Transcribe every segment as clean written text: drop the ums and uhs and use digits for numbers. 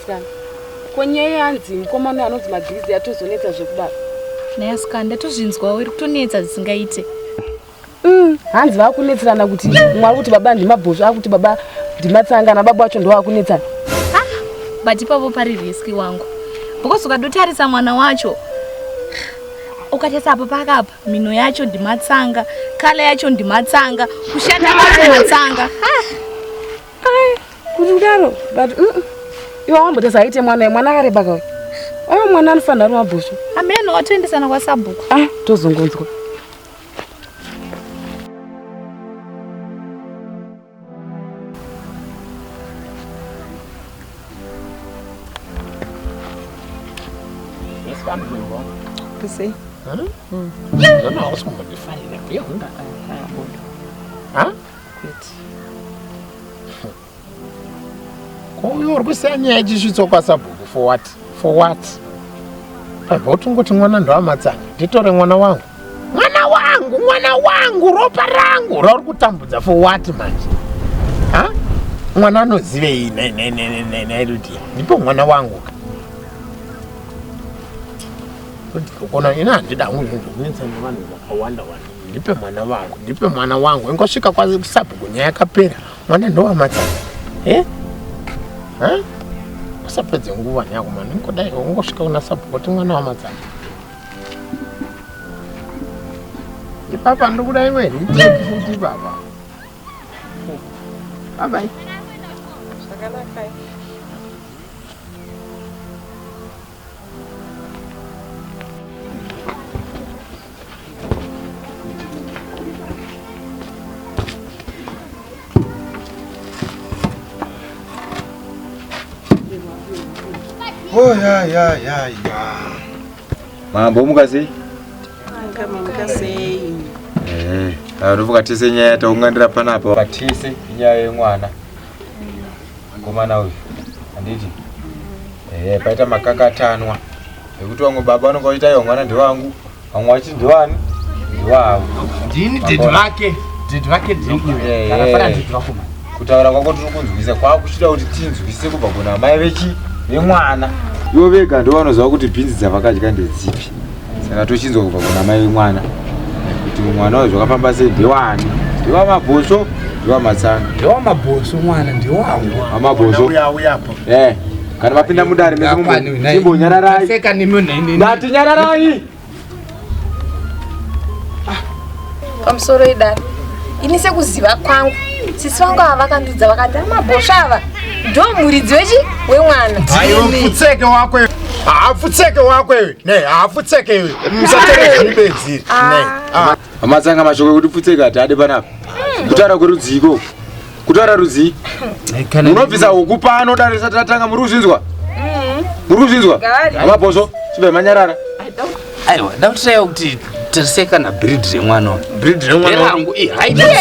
asikana. Kwenye yanzi mukomana anonzi magirizi atozonetsa zvekubara. Naye asikana ndatozvinzwa uri kutonetsa zvisingaite. Hanzi vakunetserana kuti mwari kuti baba ndimabhosvo akuti baba ndimatsanga na baba wacho ndo vakunetsana. But ipapo pari riski wangu. Because ukadotarisa mwana wacho ukatesa apa pakapa mino yacho ndimatsanga, kala yacho ndimatsanga, kushanda kwacho matsanga. Kuti kudaro but iwe wambotesa aite mwana akareba kawe. Ayo mwana anofanira ari mabhosvo. Ameno watoendesana kwasabhuku. Tozongonzwa. Sei. Eu não ouço como me fale na pergunta. Como eu orgulho de justo passar for what? For what? Pai, volta ngoti mwana ndo amatsanga. Nditore mwana wangu. Mwana wangu, ropa rangu. Rauri kutambudza for what manje? Mwana anozive ne ruti. Ndipo mwana wangu. Kona ina ndida kunetsa nevanhu vakawanda wanda. Ndipe mwana wangu. Ingosvika kwazi kusabhuku nyaya yakapera. Mwana ndo amatsanga. Usapedze nguva yako mani. Ngodai ungosvika kuna sabhuku kuti mwana wamatsanga. Papa ndikuda imwe nditeki futi baba. Bye. Zvakanaka. Oh ya. Mambo mukasi? Mukasi. Ruvuka tise nyaya taungandira panapa. Katise nyaya yemwana. Komana uyu. Anditi. Paita makakatanwa. Ekuti wangu baba anongoita iyo mwana ndiwangu. Wamwe wachi ndiwani? Ndiwawo. Ndini dedivake ndiwe. Kanafana ndidwako mani. Kutaura kwako tiri kunzwisa kwakuchida kuti tinzwise kubva kuna mai vechi vemwana. Ivo vega ndo vanoziva kuti bhinzi dzavakadya ndedzipi. Saka tochinzwa kubva kuna mai vemwana kuti mwana wacho zvakafamba sei ndewani. Ndewa Mabhosvo, ndewa Matsanga. Ndewa Mabhosvo mwana ndewangu. Mabhosvo. Uyapo. Kana vapinda Mudare mese imbonyararai. Seka nemi. Ndati nyararai. Pamusoro idari. Ini sekuziva kwangu. Sisi vangu avakandudza vakati Mabhosvo ava ndo muridzi wemwana. Ayo futseke wako. Futseke wako. Futseke. Musatere zvibedziri. Matsanga mashoko kuti futseke ati ade panapa. Kutaura kurudziko. Kutaura rudzi. Unobvisa huku pano darisa tatanga muri kuzvinzwa? Muri kuzvinzwa? Mabhosvo, chibe manyarara. Aiwa, ndakutotayo kuti tiriseka na breed remwana. Breed remwana wangu.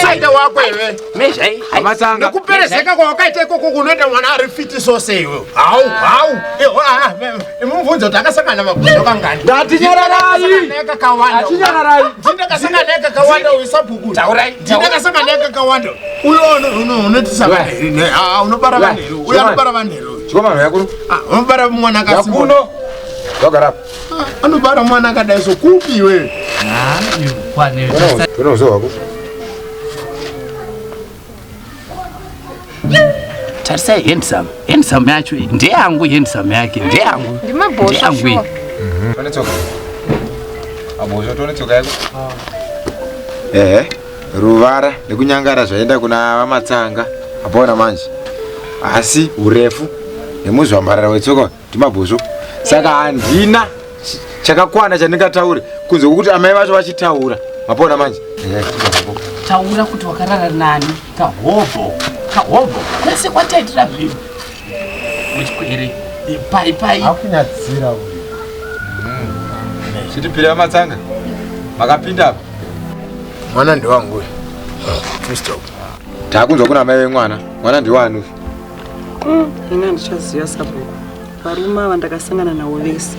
Haida wako iwe. Mesha Matsanga. Nekuperezeka kwawakaita ikoko kunoita mwana ari fiti sose iwe. Hau. Mumvunzo kuti akasangana Mabhosvo kangani. Ndati nyararai. Nyararai. Ndakasangana naye kakawanda uisabhuku. Taurai. Ndakasangana naye kakawanda. Uyo unotisa unobara vanhero. Uyo anobara vanhero. Chikomano yakuru. Unobara mwana akasimba. Yakuno. Wagara. Anobara mwana akadai so kupi iwe. Tonozo wako. Tarisa handsome yacho ndeyangu handsome yake ndeyangu. Ndimabhosvo. Tonetsoka. Mabhosvo tonetsoka yako. Ruvara nekunyangara zvaenda kuna Matsanga. Apona manje. Asi urefu nemuzvambarara wetsoka ndimabhosvo. Saka handina chakakwana chandingataure kunze kwokuti amai vacho vachitaura. Mapona manje. Taura kuti wakarara nani kahobho. Kwese kwataitira mhimbi. Muchikwere. Pai. Akunyadzira uyu. Chitipira Matsanga. Makapinda apa. Mwana ndiwangu uyu. Kristo. Takunzwa kuna mai vemwana. Mwana ndiwani? Ina ndichaziva sabhuku. Varume vandakasangana navo vese.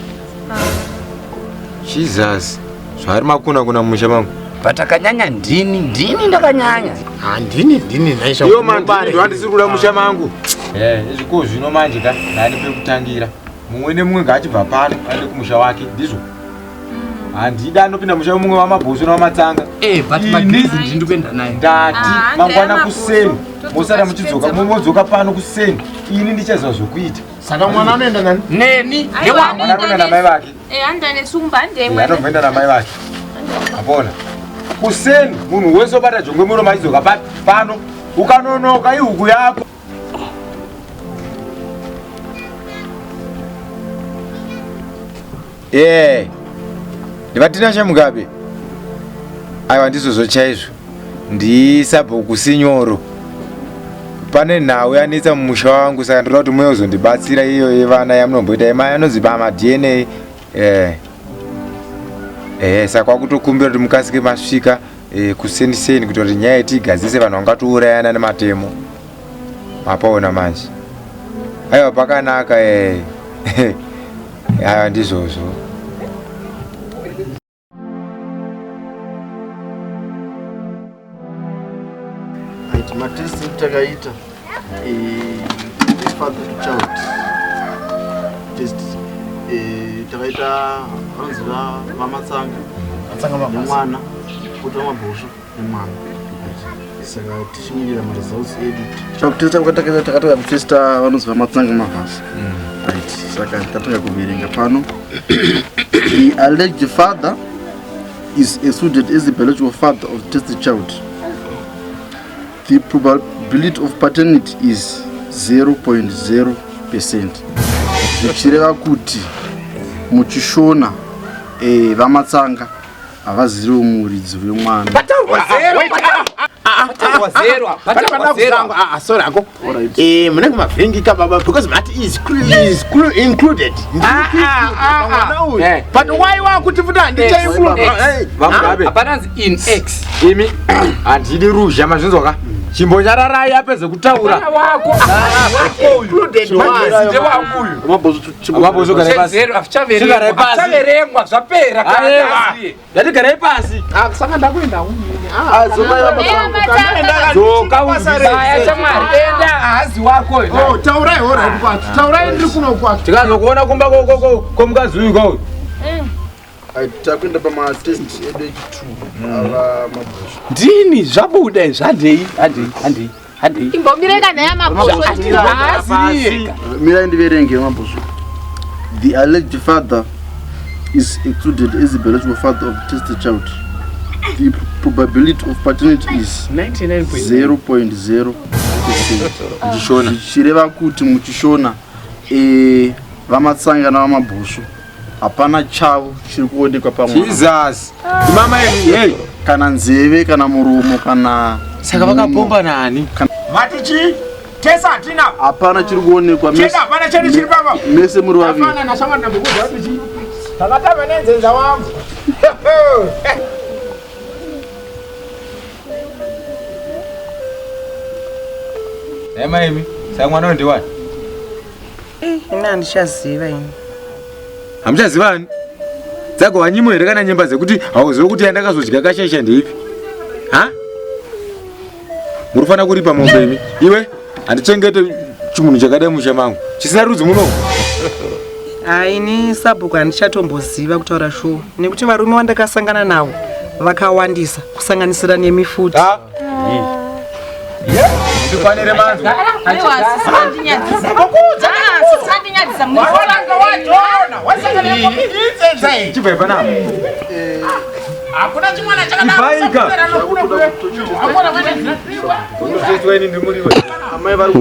Jesus. Zvari makuna musha mangu. Patakanyanya ndini ndakanyanya. Ndini naisha. Iyo mandini ndandisiri kuda musha mangu. Izviko zvino manje ka nani pekutangira. Mumwe nemumwe ngachibva pano aende kumusha wake ndizvo. Handida anopinda musha mumwe waMabhosvo nawaMatsanga. But magrizi ndiri kuenda naye. Ndati mangwana kuseni. Mosara muchidzoka mumodzoka pano kuseni. Ini ndichaziva zvokuita. Saka mwana anoenda nani? Neni. Mwana anoenda namai vake. Andane sumba ndemwe. Anoenda namai vake. Apona. Kuseni munhu wese obata jongwe muromo achidzoka pano. Ukanonoka ihuku yako. Ndivatina chamugabe. Aiwa ndizvo chaizvo. Ndisabhuku sinyoro. Pane nhau yanetsa mumusha wangu saka ndinoda kuti muyozondibatsira iyo yevana yamunomboita imai anozipa maDNA. Saka kwakutokumbira kuti mukasike masvika kuseni kuti nyaya itigadzise vanhu vangatourayana nematemo. Mapaona manje. Aiwa pakanaka aiwa ndizvozvo. Matesti takaita father to child test takaita vanziva vaMatsanga nemwana kuti vaMabhosvo nemwana saka tichimirira maresults edu chakutesta kwatakaita takatanga kutesta vanonzi vaMatsanga mavhasi right saka tatanga kuverenga pano. The alleged father is assumed as the biological father of the tested child. The probability of paternity is 0.0%. Zvichireva kuti muchishona vaMatsanga havaziriwo muridzi wemwana. Sorry, ako. Munenge mavhengika baba because that is included. But why wakuti futa ndichainclude? Apana in X. Imi handidi ruzha mazvinzwaka. Chimbonyararai apedze kutaura. Included. Mabhosvo garai pasi. Achaverengwa zvapera kana. Yatigarai pasi. Saka ndakuenda umini. Dzoka uzaya chamwari. Enda hazi wako. Oh, taurai hora kwatu. Taurai ndiri kuno kwatu. Tikazokuona kumba komukazi uyu ko. Takuenda pamatest edu echitu ava Mabhosvo. Ndini zvabuda zvandei. Imbobireka naye Mabhosvo. Mira ndiverenge Mabhosvo. The alleged father is excluded as the biological father of the tested child. The probability of paternity is 0.0%. Zvichireva kuti muchishona vaMatsanga naVaMabhosvo hapana chavo chiri kuonekwa pamwe. Jesus. Mama hey. Kana nzeve kana muromo kana saka vakapomba nani? Matichi tesa tina. Hapana chiri kuonekwa Cheda hapana chedi chiri papa. Mese muri vaviri. Hapana nashama ndambukuza kuti takatama nenzenza wangu. Emi, saka mwana ndiwani? Ina handichaziva ini. Hamuchazivani? Dzago wanyimo here kana nyemba dzekuti hauzivi kuti yandakazodya kashesha ndeipi? Ha? Murufana kuripa mombe imi. Iwe handichengete chimunhu chakadai musha mangu. Chisina rudzi muno. Ini sabhuku handichatomboziva kutaura shuwa. Nekuti varume wandakasangana navo vakawandisa kusanganisira nemifuti. Ndifanire manzo. Chibva panapa. Hakuna chimwana chakadaro. Ivaika. Hakuna Ndimuriwe. amai vari